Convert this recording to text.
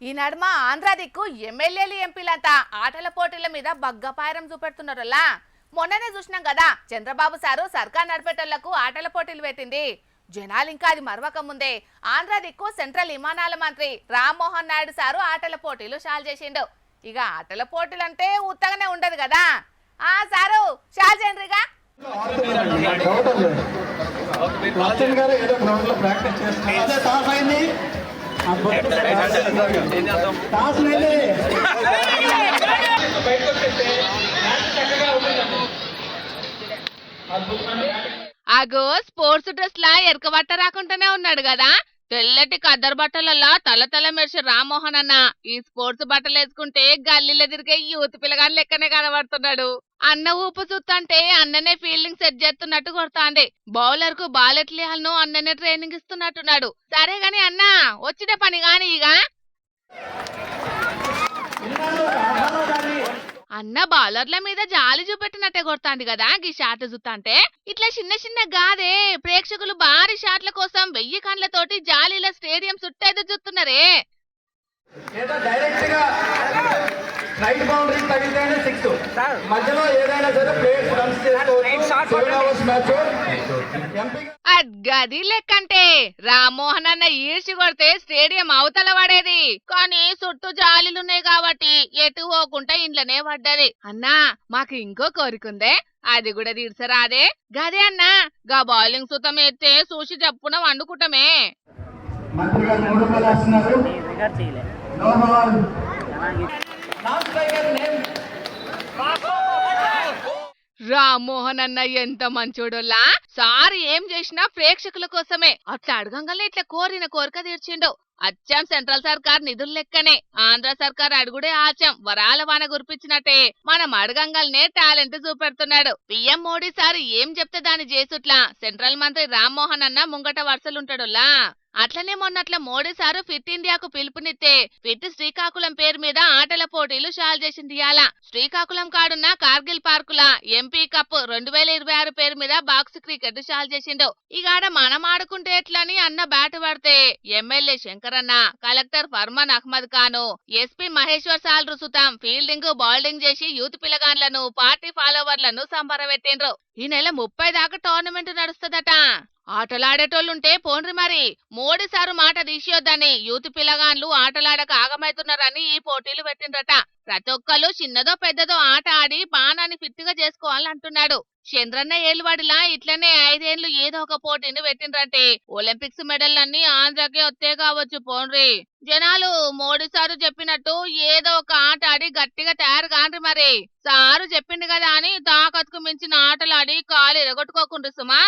ఈ నడుమ ఆంధ్ర దిక్కు ఎమ్మెల్యేలు ఎంపీలంతా ఆటల పోటీల మీద బగ్గపాయరం చూపెడుతున్నారలా. మొన్ననే చూసినాం కదా, చంద్రబాబు సారు సర్కార్ నడిపేటోళ్లకు ఆటల పోటీలు పెట్టింది. జనాలు ఇంకా అది మరవక ముందే ఆంధ్ర దిక్కు సెంట్రల్ విమానాల మంత్రి రామ్మోహన్ నాయుడు సారు ఆటల పోటీలు షాల్ చేసిండు. ఇక ఆటల పోటీలు అంటే ఉత్తగానే ఉండదు కదా. సారు షాల్ చేయండిగా. అగో స్పోర్ట్స్ డ్రెస్ లా ఎరకబట్ట రాకుండానే ఉన్నాడు కదా. తెల్లటి కద్దరు బట్టలల్లా తల మెరిసి రామ్మోహన్ అన్న ఈ స్పోర్ట్స్ బట్టలు వేసుకుంటే గల్లీలో తిరిగే యూత్ పిల్లగాని లెక్కనే కనబడుతున్నాడు. అన్న ఊపు చూస్తుంటే అన్ననే ఫీల్డింగ్ సెట్ చేస్తున్నట్టు కొడతాంది. బౌలర్ కు బాల్ ఎట్లేయాలను అన్ననే ట్రైనింగ్ ఇస్తున్నట్టున్నాడు. సరే గాని అన్న వచ్చిన పని గాని ఇక అన్న బౌలర్ల మీద జాలి చూపెట్టినట్టే కొడతాంది కదా గీ షాట్ చూస్తాంటే. ఇట్లా చిన్న గాదే ప్రేక్షకులు భారీ షాట్ల కోసం 1000 కండ్లతోటి జాలీల స్టేడియం చుట్టేది చూస్తున్నారే. గది లెక్కంటే రామ్మోహన్ అన్న ఈడ్చి కొడితే స్టేడియం అవతల పడేది. కానీ చుట్టూ జాలీలున్నాయి కాబట్టి ఎటు పోకుండా ఇంట్లోనే పడ్డది. అన్నా మాకు ఇంకో కోరికుందే, అది కూడా తీర్చరాదే. గదే అన్నా గా బౌలింగ్ సుతం ఎత్తే చూసి చెప్పున వండుకుంటామే. రామ్మోహన్ అన్న ఎంత మంచోడోలా. సార్ ఏం చేసినా ప్రేక్షకుల కోసమే. అట్లా అడగంగానే ఇట్లా కోరిన కోరిక తీర్చిండు. అచ్చం సెంట్రల్ సర్కార్ నిధులు లెక్కనే ఆంధ్ర సర్కార్ అడుగుడే ఆచం వరాల వాన గురిపించినట్టే మనం అడగంగానే టాలెంట్ చూపెడుతున్నాడు. పిఎం మోడీ సార్ ఏం చెప్తే దాన్ని చేసుట్లా సెంట్రల్ మంత్రి రామ్మోహన్ అన్న ముంగట వరుసలుంటాడులా. అట్లనే మొన్నట్ల మోడీ సారు ఫిట్ ఇండియాకు పిలుపునిస్తే ఫిట్ శ్రీకాకుళం పేరు మీద ఆటల పోటీలు షాల్ చేసింది. ఇయాల శ్రీకాకుళం కాడున్న కార్గిల్ పార్కుల ఎంపీ కప్ 2026 పేరు మీద బాక్స్ క్రికెట్ షాల్ చేసిండు. ఇగాడ మనం ఆడుకుంటే ఎట్లని అన్న బ్యాట్ పడితే ఎమ్మెల్యే శంకరన్న, కలెక్టర్ ఫర్మాన్ అహ్మద్ ఖాను, ఎస్పీ మహేశ్వర్ సాల్ రుసుతాం ఫీల్డింగ్ బౌలింగ్ చేసి యూత్ పిల్లగాన్లను పార్టీ ఫాలోవర్లను సంబరపెట్టిండ్రు. ఈ నెల 30 దాకా టోర్నమెంట్ నడుస్తుందట. ఆటలాడేటోళ్ళుంటే పోండ్రి మరి. మోడీ సారు మాట తీసియొద్దని యూత్ పిల్లగాన్లు ఆటలాడక ఆగమైతున్నారని ఈ పోటీలు పెట్టిండ్రట. ప్రతి ఒక్కళ్ళు చిన్నదో పెద్దదో ఆట ఆడి పానాన్ని ఫిట్ గా చేసుకోవాలని అంటున్నాడు. చంద్రన్న ఏలువాడిలా ఇట్లనే 5 ఏళ్లు ఏదో ఒక పోటీని పెట్టిండ్రంటే ఒలింపిక్స్ మెడల్లన్నీ ఆంధ్రకే వస్తే కావచ్చు పోండ్రి. జనాలు మోడీ సారు చెప్పినట్టు ఏదో ఒక ఆట ఆడి గట్టిగా తయారు కాండ్రి మరి. సారు చెప్పిండు కదా అని తాకత్కు మించిన ఆటలాడి కాలు ఎరగొట్టుకోకుండ్రి సుమా.